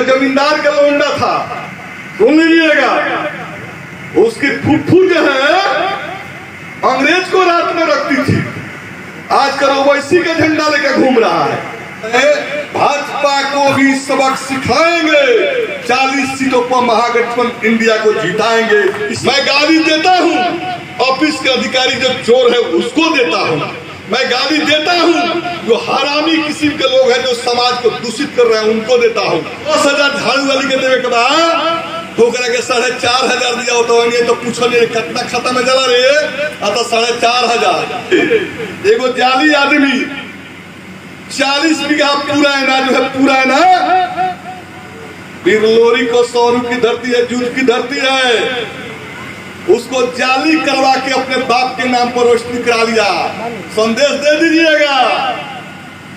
जमींदार का लौंडा था, सुन लीजिएगा, उसकी फुफ्फू जो है अंग्रेज को रात में रखती थी, आजकल ओवैसी का झंडा लेकर घूम रहा है। भाजपा को भी सबक सिखाएंगे, 40 सीटों पर महागठबंधन इंडिया को जिताएंगे। मैं गाली देता हूँ, ऑफिस के अधिकारी जो चोर है उसको देता हूँ, मैं गाली देता हूँ जो हरामी किस्म के लोग हैं जो समाज को दूषित कर रहे हैं उनको देता हूँ। 10,000 झाड़ू वाली के देवे के बाद ठोकरा के 4,500 दिया होता है तो पूछो नहीं कितना खाता में चला रही है, तो 4,500। एगो जाली आदमी 40 बीघा पुराना जो है, पुराना बिरलोरी को 100 रुपये की धरती है, जूझ की धरती है, उसको जाली करवा के अपने बाप के नाम पर रोशनी करा लिया। संदेश दे दीजिएगा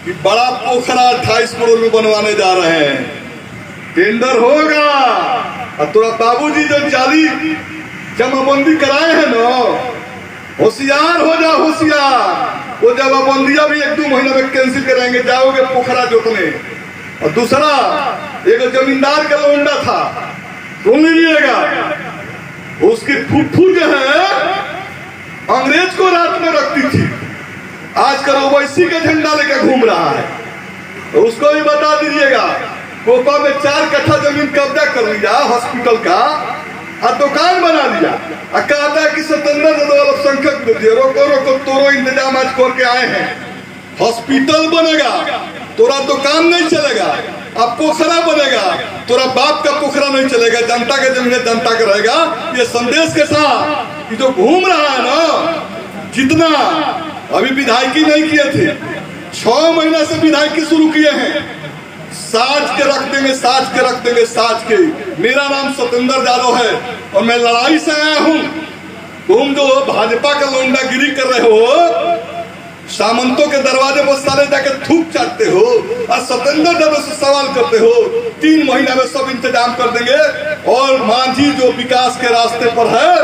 कि बड़ा पोखरा 28 करोड़ में बनवाने जा रहे हैं, टेंडर होगा। और तोरा बाबूजी जो जाली जमाबंदी कराए हैं ना, होशियार हो जा, होशियार। वो जमाबंदियां भी 1-2 महीने में कैंसिल करेंगे, जाओगे पोखरा जोतने। और दूसरा, एक जमींदार का लौंडा था, सुन लीजिएगा, उसकी फुफ्फू जो है अंग्रेज को रात में रखती थी, आजकल ओवैसी का झंडा लेकर घूम रहा है। तो उसको भी बता दीजिएगा, कोपा में 4 कट्ठा जमीन कब्जा कर लिया हॉस्पिटल का, और दुकान बना दिया, और कहता है कि सत्येंद्र यादव अल्पसंख्यक विरोधी, रोको रोको, तोरो इंतजाम आज करके आए हैं, हॉस्पिटल बनेगा, तोरा दुकान नहीं चलेगा, अब पोखरा बनेगा, तोरा बाप का पोखरा नहीं चलेगा, जनता के जमीन जनता का रहेगा। ये संदेश के साथ जो घूम रहा है ना, जितना अभी विधायकी नहीं किए थे, 6 महीना से विधायकी शुरू किए हैं, साज के रख देंगे, साज के रख देंगे, साज के। मेरा नाम सत्येंद्र यादव है और मैं लड़ाई से आया हूं। तुम जो भाजपा का लौंडागिरी कर रहे हो, सामंतों के दरवाजे पर साले जाके थूक चाटते हो और सत्येंद्र यादव से सवाल करते हो, 3 महीना में सब इंतजाम कर देंगे। और मांझी जो विकास के रास्ते पर है,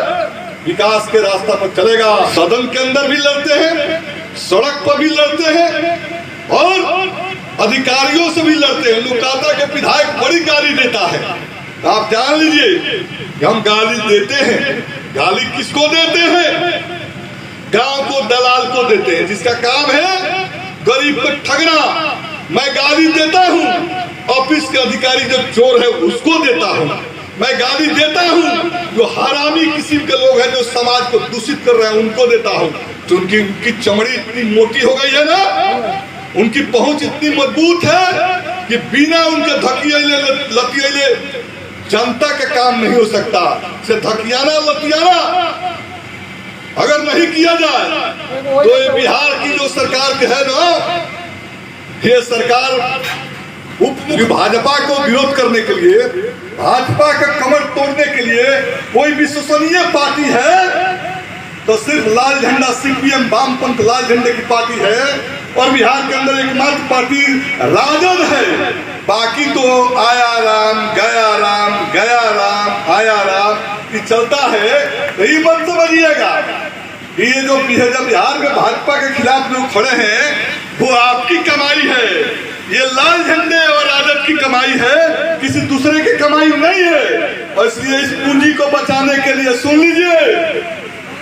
विकास के रास्ता पर चलेगा। सदन के अंदर भी लड़ते हैं, सड़क पर भी लड़ते हैं और अधिकारियों से भी लड़ते हैं। लुकाता के विधायक बड़ी गाली देता है, आप जान लीजिए कि हम गाली देते हैं। गाली किसको देते हैं? गांव को, दलाल को देते हैं, जिसका काम है गरीब को ठगना। मैं गाली देता हूं, ऑफिस के अधिकारी जो चोर है उसको देता हूं। मैं गाली देता हूं जो हरामी किस्म के लोग हैं जो समाज को दूषित कर रहे हैं उनको देता हूं। तो उनकी चमड़ी इतनी मोटी हो गई है ना, उनकी पहुंच इतनी मजबूत है कि बिना उनके धकियाले लतियाले जनता का काम नहीं हो सकता। से धकियाना लतियाना अगर नहीं किया जाए तो ये बिहार की जो सरकार है ना, ये सरकार भाजपा को विरोध करने के लिए, भाजपा का कमर तोड़ने के लिए कोई विश्वसनीय पार्टी है तो सिर्फ लाल झंडा, सीपीएम वामपंथ लाल झंडे की पार्टी है। और बिहार के अंदर एकमात्र पार्टी राजद है। बाकी तो आया राम गया राम, गया राम आया राम, ये चलता है। तो ये मत समझिएगा, ये जो बिहार में भाजपा के खिलाफ लोग खड़े हैं वो आपकी कमाई है, ये लाल झंडे और राजद की कमाई है, किसी दूसरे की कमाई नहीं है। और इसलिए इस पूंजी को बचाने के लिए, सुन लीजिए,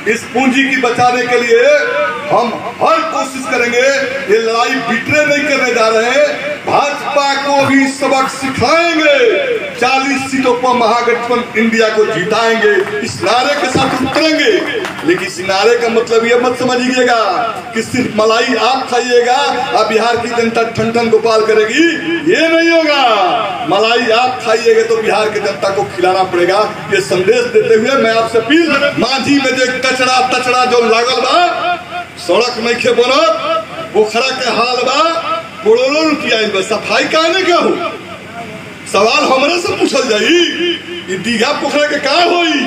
इस पूंजी की बचाने के लिए हम हर कोशिश करेंगे। ये लड़ाई बिटरे नहीं करने जा रहे हैं, भाजपा को भी सबक सिखाएंगे, 40 सीटों पर महागठबंधन इंडिया को जिताएंगे। इस नारे के साथ उतरेंगे, लेकिन इस नारे का मतलब ये मत समझिएगा कि सिर्फ मलाई आप खाइएगा और बिहार की जनता ठन ठन गोपाल करेगी, ये नहीं होगा। मलाई आप खाइएगा तो बिहार की जनता को खिलाना पड़ेगा। ये संदेश देते हुए मैं आपसे अपील, मांझी में जो कचरा तचड़ा जो लागल बा, सड़क नहीं खे बनत, पोखरा के हाल बा, करोड़ों रुपया सफाई कहने का हो। सवाल हमरे से पूछल जाई, दीघा पोखरा के का होई?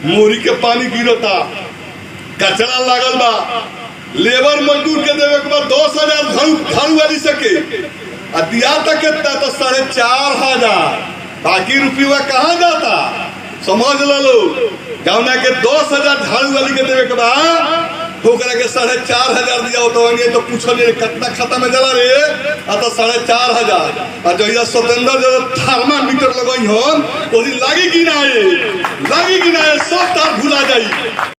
मोरी के पानी गिरता, कचरा लागल बा, लेबर मजदूर के देवे के बाद 10,000 झाड़ू वाली सके दिया तक कितना तो 4,500, बाकी रुपया कहाँ जाता? समझ लो, गाँव के 10,000 झाड़ू वाली के देवे के बाद होकरा के 4,500 दिया तो तो पूछो नहीं कितना खाता में जला रे तो 4,500 और जहिया सतेंद्र जो थर्मामीटर लगई हन ओदी लागी कि ना सब तार भुला जाई।